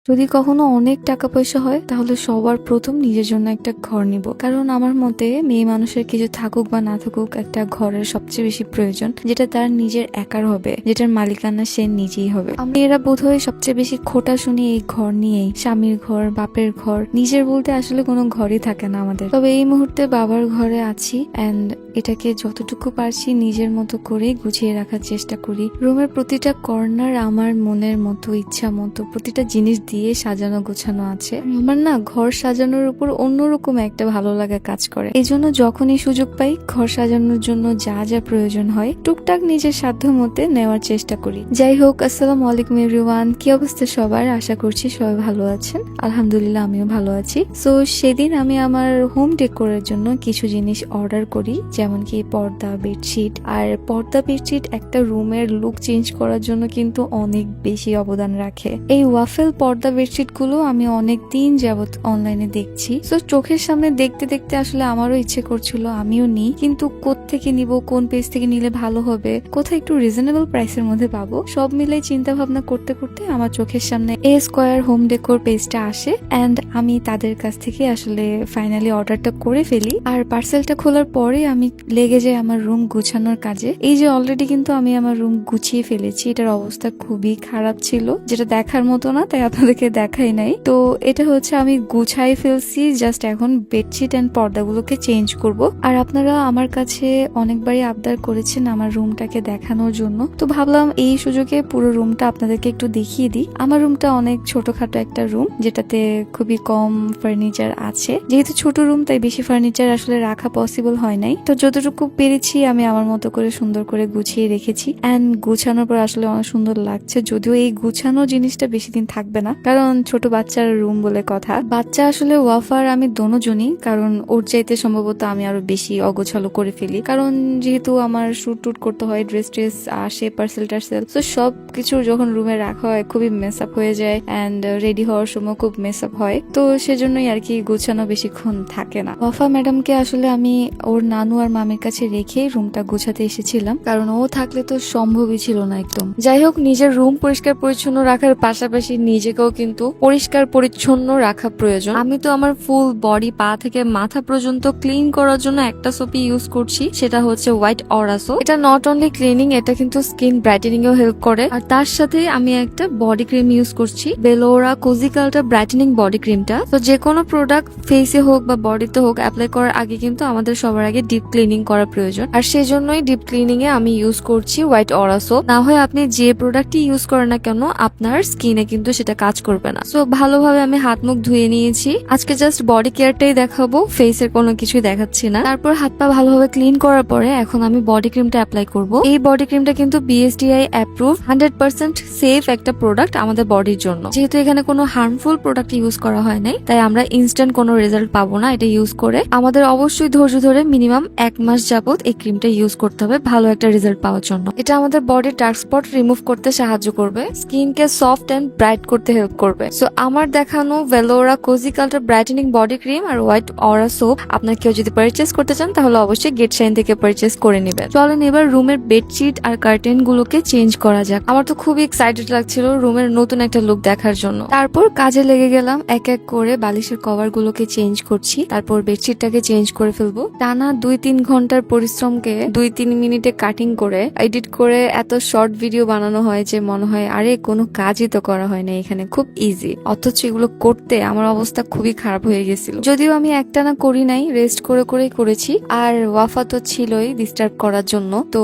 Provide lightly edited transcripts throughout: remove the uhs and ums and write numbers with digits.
যদি কখনো অনেক টাকা পয়সা হয় তাহলে সবার প্রথম নিজের জন্য একটা ঘর নিব, কারণ আমার মতে মেয়ে মানুষের কিছু থাকুক বা না থাকুক একটা ঘরের সবচেয়ে বেশি প্রয়োজন, যেটা তার নিজের একার হবে, যেটার মালিকানা সে নিজেই হবে। আমি এরা বোধহয় সবচেয়ে বেশি খোটা শুনি এই ঘর নিয়েই, স্বামীর ঘর, বাপের ঘর, নিজের বলতে আসলে কোনো ঘরই থাকে না আমাদের। তবে এই মুহূর্তে বাবার ঘরে আছি এন্ড এটাকে যতটুকু পারছি নিজের মতো করে গুছিয়ে রাখার চেষ্টা করি। রুমের প্রতিটা কর্নার আমার মনের মতো, ইচ্ছা মতো প্রতিটা জিনিস দিয়ে সাজানো গোছানো আছে। আমার না ঘর সাজানোর উপর অন্যরকম একটা ভালো লাগা কাজ করে। এই জন্য যখনই সুযোগ পাই ঘর সাজানোর জন্য যা যা প্রয়োজন হয় টুকটাক নিজের সাধ্য মতে নেওয়ার চেষ্টা করি। যাই হোক, আসসালামু আলাইকুম এভরিওয়ান, কি অবস্থা সবার? আশা করছি সবাই ভালো আছেন। আলহামদুলিল্লাহ আমিও ভালো আছি। সো সেদিন আমি আমার হোম ডেকোরের জন্য কিছু জিনিস অর্ডার করি, যেমন কি পর্দা, বেডশিট। আর পর্দা, বেডশিট একটা রুমের লুক চেঞ্জ করার জন্য কিন্তু অনেক বেশি অবদান রাখে। এই ওয়াফেল পর্দা বেডশিট গুলো আমি অনেক দিন যাবত অনলাইনে দেখছি। তো চোখের সামনে দেখতে দেখতে আসলে আমারও ইচ্ছে করছিল আমিও নিই, কিন্তু কোত্থেকে নিব, কোন পেজ থেকে নিলে ভালো হবে, কোথায় একটু রিজনেবল প্রাইসের মধ্যে পাবো, সব মিলে চিন্তা ভাবনা করতে করতে আমার চোখের সামনে এ স্কয়ার হোম ডেকোর পেজটা আসে এন্ড আমি তাদের কাছ থেকে আসলে ফাইনালি অর্ডারটা করে ফেলি। আর পার্সেলটা খোলার পরে আমি লেগে যাই আমার রুম গুছানোর কাজে। এই যে অলরেডি কিন্তু আমি আমার রুম গুছিয়ে ফেলেছি, এটার অবস্থা খুবই খারাপ ছিল, যেটা দেখার মতো না, তাই আপনাদেরকে দেখাই নাই। তো এটা হচ্ছে আমি গুছাই ফেলছি, জাস্ট এখন বেডশিট এন্ড পর্দাগুলোকে চেঞ্জ করব। আর আপনারা আমার কাছে অনেকবারই আবদার করেছেন আমার রুমটাকে দেখানোর জন্য, তো ভাবলাম এই সুযোগে পুরো রুমটা আপনাদেরকে একটু দেখিয়ে দিই। আমার রুমটা অনেক ছোটখাটো একটা রুম, যেটাতে খুবই কম ফার্নিচার আছে। যেহেতু ছোট রুম তাই বেশি ফার্নিচার আসলে রাখা পসিবল হয় নাই, তো যতটুকু পেরেছি আমি আমার মতো করে সুন্দর করে গুছিয়ে রেখেছি। এন্ড গুছানোর পর আসলে অনেক সুন্দর লাগছে, যদিও এই গুছানো জিনিসটা বেশি দিন থাকবে না, কারণ ছোট বাচ্চার রুম বলে কথা। বাচ্চা আসলে ওয়াফার আমি দোনোজনই, কারণ ওর চাইতে সম্ভবত আমি আরো বেশি অগোছালো করে ফেলি, কারণ যেহেতু আমার শুট টুট করতে হয়, ড্রেস ট্রেস আসে, পার্সেল টার্সেল, তো সবকিছু যখন রুমে রাখা হয় খুবই মেস আপ হয়ে যায় এন্ড রেডি হওয়ার সময় খুব মেস আপ হয়, তো সেজন্যই আর কি গুছানো বেশিক্ষণ থাকে না। ওয়াফা ম্যাডামকে আসলে আমি ওর নানু আর মামির কাছে রেখে রুমটা গুছাতে এসেছিলাম, কারণ ও থাকলে তো সম্ভবই ছিল না একদম। যাই হোক, নিজের রুম পরিষ্কার পরিচ্ছন্ন রাখার পাশাপাশি নিজেকেও কিন্তু পরিষ্কার পরিচ্ছন্ন রাখা প্রয়োজন। আমি তো আমার ফুল বডি, পা থেকে মাথা পর্যন্ত ক্লিন করার জন্য একটা সোপই ইউজ করছি, সেটা হচ্ছে হোয়াইট অরা সোপ। এটা নট অনলি ক্লিনিং, এটা কিন্তু স্কিন ব্রাইটেনিং এও হেল্প করে। আর তার সাথে আমি একটা বডি ক্রিম ইউজ করছি, বেলোরা কোজিকালটা ব্রাইটেনিং বডি ক্রিমটা। তো যে কোনো প্রোডাক্ট ফেসে হোক বা বডিতে হোক অ্যাপ্লাই করার আগে কিন্তু আমাদের সবার আগে ডিপ ক্লিনিং করা প্রয়োজন, আর সেজন্যই ডিপ ক্লিনিং এ আমি ইউজ করছি হোয়াইট অরা সোপ। না হয় আপনি যে প্রোডাক্টই ইউজ করেন না কেন আপনার স্কিনে কিন্তু সেটা কাজ করবে না। সো ভালোভাবে আমি হাত মুখ ধুয়ে নিয়েছি। আজকে জাস্ট বডি কেয়ারটাই দেখাবো, ফেসের কোনো কিছুই দেখাচ্ছি না। তারপর হাত পা ভালোভাবে ক্লিন করার পরে এখন আমি বডি ক্রিমটা অ্যাপ্লাই করব। এই বডি ক্রিমটা কিন্তু বিএসটিআই অ্যাপ্রুভ, 100% সেফ একটা প্রোডাক্ট আমাদের বডির জন্য। যেহেতু এখানে কোনো হার্মফুল প্রোডাক্ট ইউজ করা হয় নাই, তাই আমরা ইনস্ট্যান্ট কোনো রেজাল্ট পাবো না এটা ইউজ করে। আমাদের অবশ্যই ধৈর্য ধরে মিনিমাম 1 মাস যাবত এই ক্রিমটা ইউজ করতে হবে ভালো একটা রেজাল্ট পাওয়ার জন্য। এটা আমাদের বডির ডার্ক স্পট রিমুভ করতে সাহায্য করবে, স্কিনকে সফট এন্ড ব্রাইট করতে হেল্প করবে। সো আমার দেখানো ভেলোরা কোজিকালটা ব্রাইটেনিং বডি ক্রিম আর হোয়াইট অরা সোপ আপনার কেউ যদি পারচেস করতে চান তাহলে অবশ্যই গেট শাইন থেকে পারচেস করে নেবেন। চলেন এবার রুমের বেডশিট আর কার্টেন গুলোকে চেঞ্জ করা যাক। আমার তো খুবই এক্সাইটেড লাগছিল রুমের নতুন একটা লুক দেখার জন্য। তারপর কাজে লেগে গেলাম, এক এক করে বালিশের কভার গুলোকে চেঞ্জ করছি, তারপর বেডশিটটাকে চেঞ্জ করে ফেলবো। টানা 2-3 ঘন্টার পরিশ্রমকে 2-3 মিনিটে কাটিং করে এডিট করে এত শর্ট ভিডিও বানানো হয় যে মনে হয় আরে কোনো কাজই তো করা হয় না এখানে, খুব ইজি। অথচ এগুলো করতে আমার অবস্থা খুবই খারাপ হয়ে গেছিল। যদিও আমি একটানা করি নাই, রেস্ট করে করেই করেছি। আর ওয়াফা তো ছিলই ডিস্টার্ব করার জন্য, তো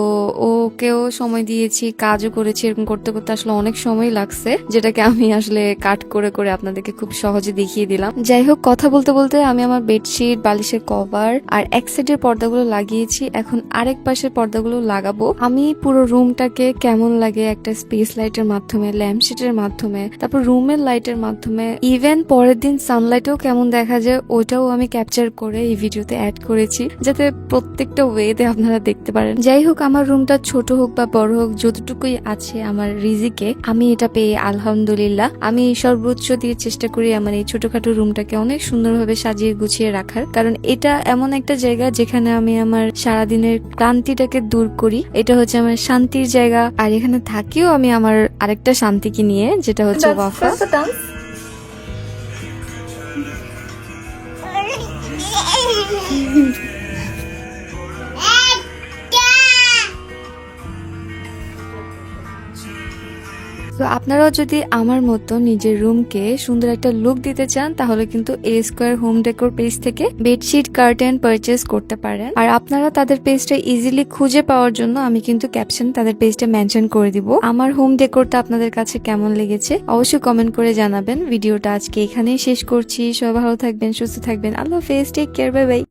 ওকেও সময় দিয়েছি, কাজও করেছি। এরকম করতে করতে আসলে অনেক সময় লাগছে, যেটাকে আমি আসলে কাট করে করে আপনাদেরকে খুব সহজে দেখিয়ে দিলাম। যাই হোক, কথা বলতে বলতে আমি আমার বেডশিট, বালিশের কভার আর এক সাইডের পর্দাগুলো লাগিয়েছি, এখন আরেক পাশের পর্দাগুলো লাগাবো। আমি পুরো রুমটাকে কেমন লাগে একটা স্পেস লাইটের মাধ্যমে, ল্যাম্পশেটের মাধ্যমে, তারপর রুমের লাইটের মাধ্যমে, ইভেন পরের দিন সানলাইটেও কেমন দেখা যায় ওইটাও আমি ক্যাপচার করে এই ভিডিওতে অ্যাড করেছি, যাতে প্রত্যেকটা ওয়েতে আপনারা দেখতে পারেন। যাই হোক, আমার রুমটা ছোট হোক বা বড় হোক, যতটুকুই আছে আমার রিজিকে আমি এটা পেয়ে আলহামদুলিল্লাহ। আমি সর্বোচ্চ দিয়ে চেষ্টা করি আমার এই ছোটখাটো রুমটাকে অনেক সুন্দরভাবে সাজিয়ে গুছিয়ে রাখার, কারণ এটা এমন একটা জায়গা যেখানে আমি আমার সারাদিনের ক্লান্তিটাকে দূর করি। এটা হচ্ছে আমার শান্তির জায়গা, আর এখানে থাকিও আমি আমার আরেকটা শান্তিকে নিয়ে, যেটা হচ্ছে ওয়াফা। তো আপনারাও যদি আমার মতো নিজের রুমকে সুন্দর একটা লুক দিতে চান তাহলে কিন্তু এ স্কোয়ার হোম ডেকোর পেজ থেকে বেডশিট কার্টেন পারচেজ করতে পারেন। আর আপনারা তাদের পেজটা ইজিলি খুঁজে পাওয়ার জন্য আমি কিন্তু ক্যাপশন তাদের পেজটা মেনশন করে দিব। আমার হোম ডেকোরটা আপনাদের কাছে কেমন লেগেছে অবশ্যই কমেন্ট করে জানাবেন। ভিডিওটা আজকে এখানেই শেষ করছি। সবাই ভালো থাকবেন, সুস্থ থাকবেন। আল্লাহ হাফেজ, টেক কেয়ার, বাই বাই।